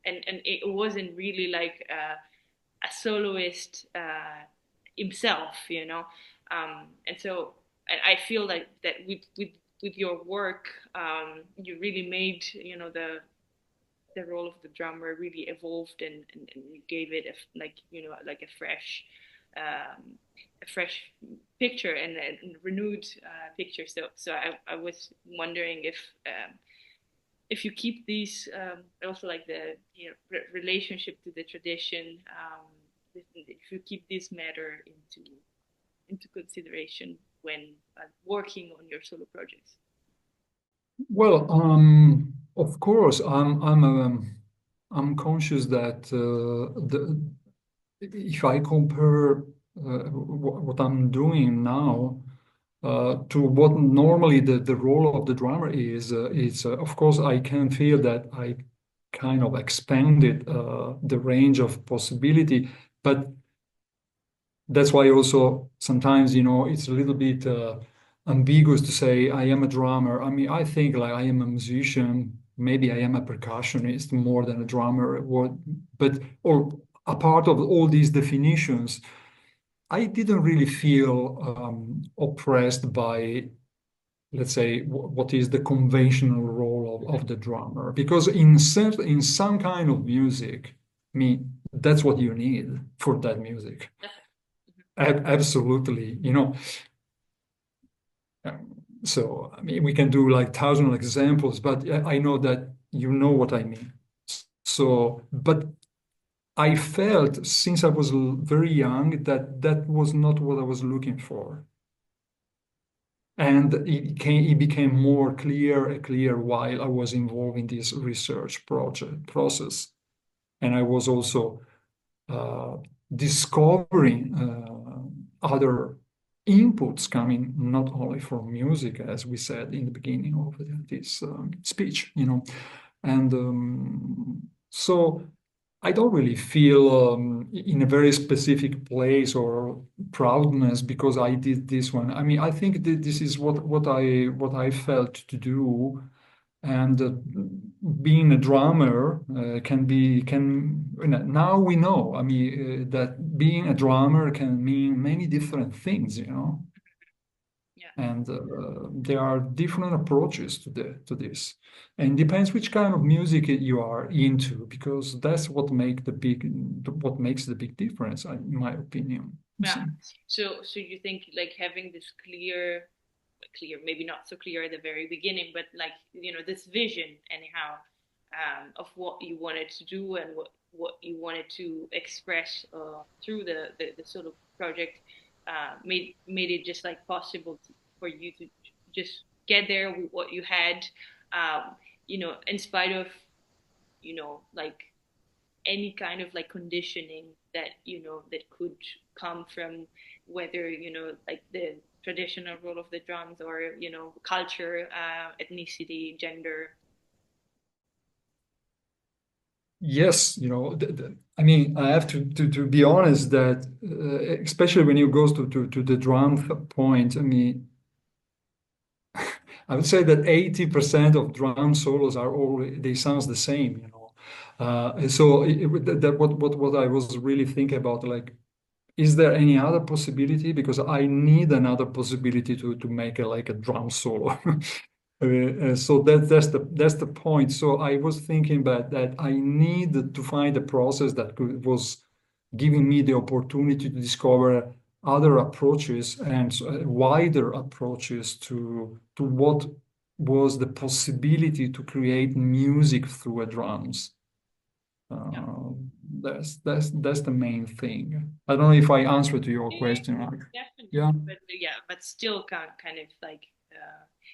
and it wasn't really like a soloist himself. And so I feel like that with your work, you really made the role of the drummer really evolved and you gave it like um, a fresh picture and a renewed picture. So I was wondering if you keep these also like the relationship to the tradition, if you keep this matter into consideration when working on your solo projects. Well, of course, I'm conscious that if I compare what I'm doing now to what normally the role of the drummer is of course I can feel that I kind of expanded the range of possibility, but that's why also sometimes it's a little bit ambiguous to say I am a drummer. I mean, I think like I am a musician. Maybe I am a percussionist more than a drummer. Or a part of all these definitions, I didn't really feel oppressed by, let's say, what is the conventional role of the drummer. Because in some kind of music, I mean, that's what you need for that music. Absolutely. So, I mean, we can do like thousand examples, but I know that you know what I mean. So, but I felt since I was very young that that was not what I was looking for. And it became more clear while I was involved in this research project process. And I was also uh, discovering other inputs coming not only from music, as we said in the beginning of this speech, and so I don't really feel in a very specific place or proudness because I did this one. I mean, I think that this is what I felt to do, and being a drummer can now we know. I mean, that being a drummer can mean many different things. Yeah. And there are different approaches to this, and depends which kind of music you are into, because that's what makes the big difference, in my opinion. Yeah. So, So you think like having this clear, maybe not so clear at the very beginning, but like, this vision anyhow, of what you wanted to do and what you wanted to express through the sort of project, made it just like possible for you to just get there with what you had, in spite of, like any kind of like conditioning that that could come from whether like the traditional role of the drums or culture, ethnicity, gender. yes, I mean, I have to be honest that especially when you go to the drum point, I mean, I would say that 80% of drum solos are all they sounds the same. So that what I was really thinking about, like, is there any other possibility? Because I need another possibility to make like a drum solo. So that's the point. So I was thinking about that I need to find a process that was giving me the opportunity to discover other approaches and wider approaches to what was the possibility to create music through a drums. Yeah. Uh, that's the main thing. I don't know if I answered to your Yeah, question, right? Yeah. definitely, but yeah, but still kind of like,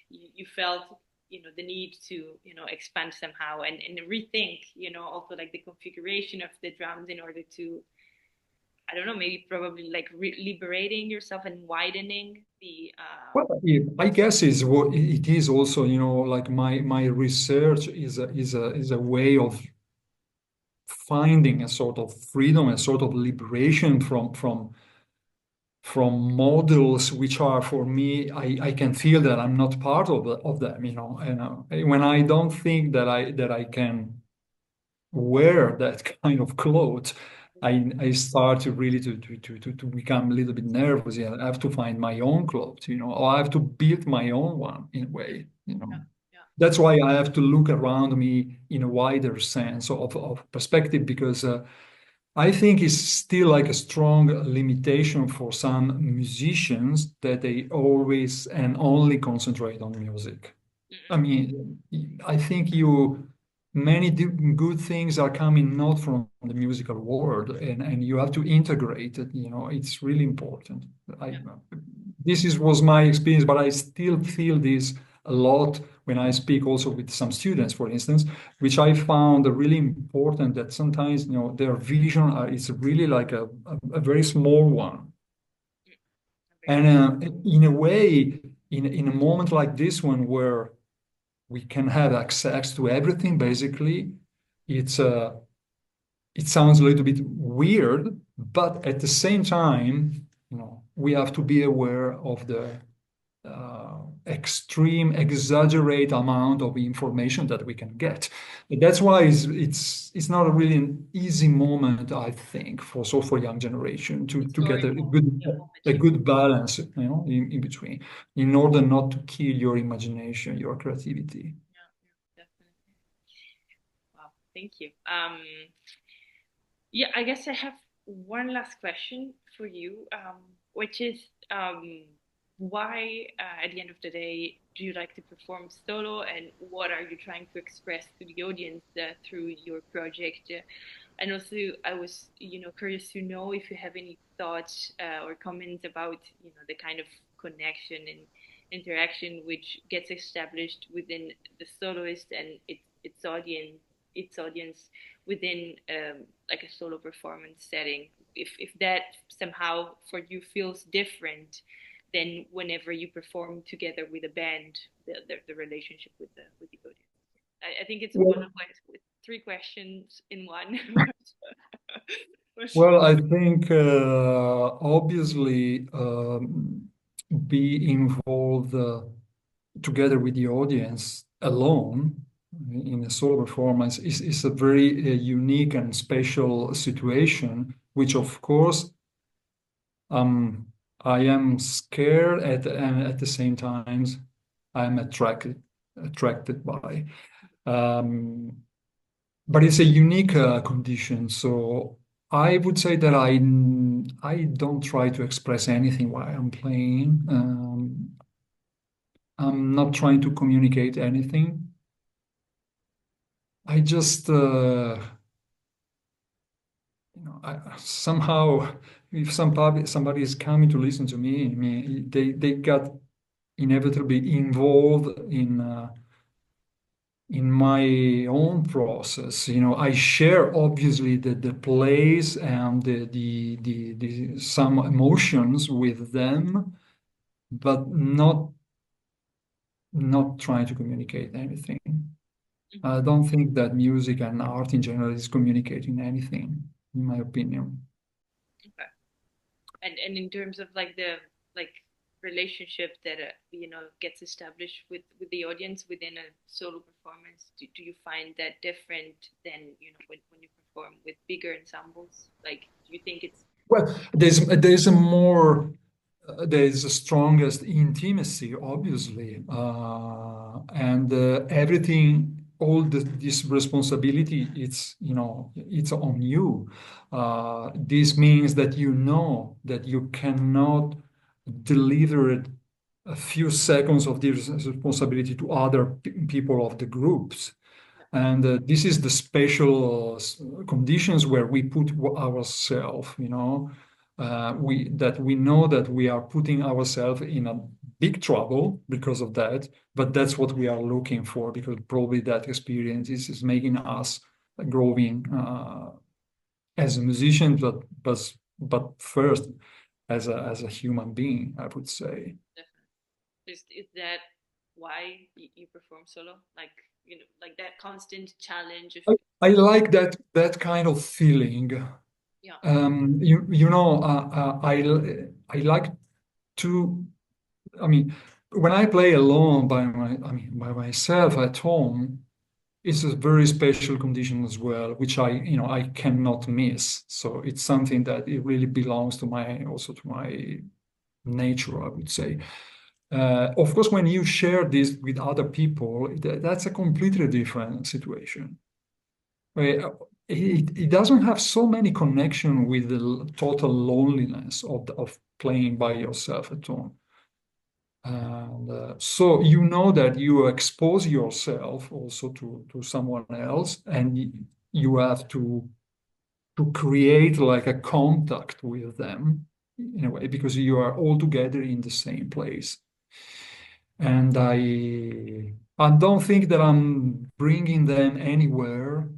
you felt the need to expand somehow and rethink also like the configuration of the drums in order to, I don't know, maybe probably like liberating yourself and widening the Well, I guess is what it is also, like my research is a way of finding a sort of freedom, a sort of liberation from models which are for me, I can feel that I'm not part of them. And when I don't think that I can wear that kind of clothes, I start to really to become a little bit nervous. Yeah, I have to find my own clothes, or I have to build my own one in a way. yeah, yeah, That's why I have to look around me in a wider sense of perspective, because I think it's still like a strong limitation for some musicians that they always and only concentrate on music. I mm-mm, mean, I think many good things are coming not from the musical world, and you have to integrate it. It's really important. I yeah, This was my experience, but I still feel this a lot when I speak also with some students, for instance, which I found really important. That sometimes their vision is really like a very small one, mm, agree. and in a way, in a moment like this one where we can have access to everything basically, it's it sounds a little bit weird, but at the same time, we have to be aware of the extreme exaggerate amount of information that we can get. That's why it's not a really an easy moment, I think, for young generation to get a Exploring good more a material. good balance, in between, in order not to kill your imagination, your creativity. Yeah, yeah, definitely. Wow, thank you. Yeah, I guess I have one last question for you, which is, why, at the end of the day, do you like to perform solo, and what are you trying to express to the audience through your project? And also, I was, curious to know if you have any thoughts or comments about, the kind of connection and interaction which gets established within the soloist and its audience within like a solo performance setting. If that somehow for you feels different than whenever you perform together with a band, the relationship with the audience. I think it's one Well, of like with three questions in one. well, I think obviously be involved together with the audience alone in a solo performance is a very unique and special situation, which of course um, I am scared and at the same time I am attracted by. Um, but it's a unique condition. So I would say that I don't try to express anything while I'm playing. I'm not trying to communicate anything. I just somehow if somebody is coming to listen to me, they got inevitably involved in my own process. I share obviously the plays and the some emotions with them, but not trying to communicate anything. Mhm. I don't think that music and art in general is communicating anything, in my opinion. Okay. And in terms of like the like relationship that gets established with the audience within a solo performance, do you find that different than when you perform with bigger ensembles? Like, do you think it's Well, there's a more there's the strongest intimacy, obviously, and everything, all this responsibility, it's on you. This means that you know that you cannot deliver it a few seconds of this responsibility to other people of the groups. And this is the special conditions where we put ourselves, we know that we are putting ourselves in a big trouble because of that, but that's what we are looking for because probably that experience is making us growing as a musician, but first as a human being, I would say. different? Is that why you perform solo? Like, like that constant challenge of I like that kind of feeling. yeah. I like to. I mean, when I play alone by myself at home, it's a very special condition as well, which I cannot miss. So it's something that it really belongs to my nature, I would say. Of course, when you share this with other people, that's a completely different situation. Uh, it doesn't have so many connection with the total loneliness of playing by yourself at home. And so you know that you expose yourself also to someone else, and you have to create like a contact with them in a way because you are all together in the same place. And I don't think that I'm bringing them anywhere.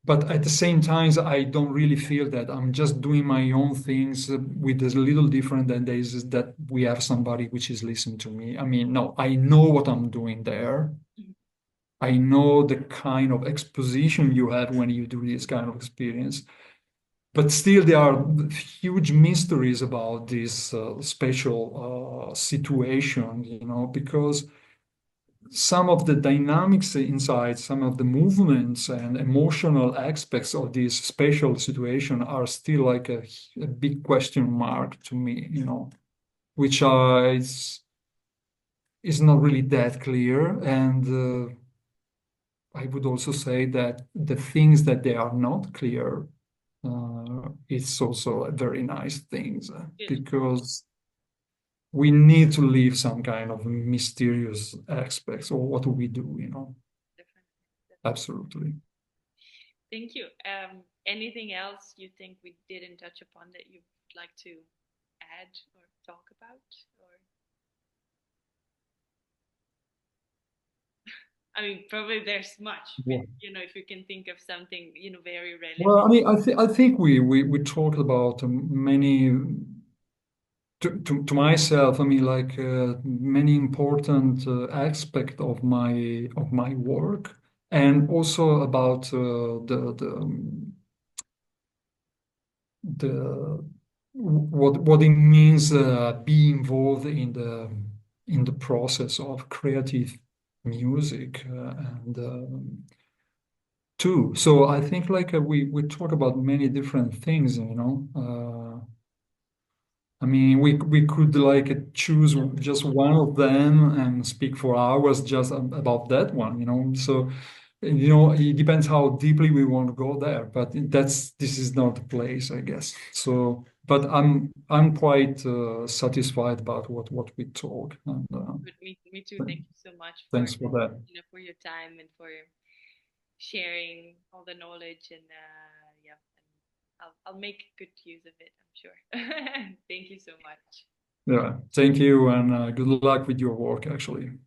But at the same time, I don't really feel that I'm just doing my own things with a little different than this is that we have somebody which is listening to me. I mean, no, I know what I'm doing there. Mhm. I know the kind of exposition you have when you do this kind of experience. But still, there are huge mysteries about this special situation, because some of the dynamics inside, some of the movements and emotional aspects of this special situation are still like a big question mark to me, which is not really that clear. And I would also say that the things that they are not clear it's also a very nice thing Good. because we need to leave some kind of mysterious aspects, or what do we do, Definitely. Absolutely. Thank you. Anything else you think we didn't touch upon that you'd like to add or talk about? Or I mean, probably there's much, but Well, if you can think of something, very well, relevant. I mean, I think we talked about many to myself. I mean, like many important aspect of my work, and also about the what it means be involved in the process of creative music and too. So I think like we talk about many different things, I mean, we could like choose just one of them and speak for hours just about that one, So, it depends how deeply we want to go there, but this is not the place, I guess. So, but I'm quite satisfied about what we talk, and But me too. Thank you so much for thanks for that. for your time and for sharing all the knowledge and yeah, and I'll make good use of it, I'm sure. Thank you so much. Yeah, thank you, and good luck with your work, actually.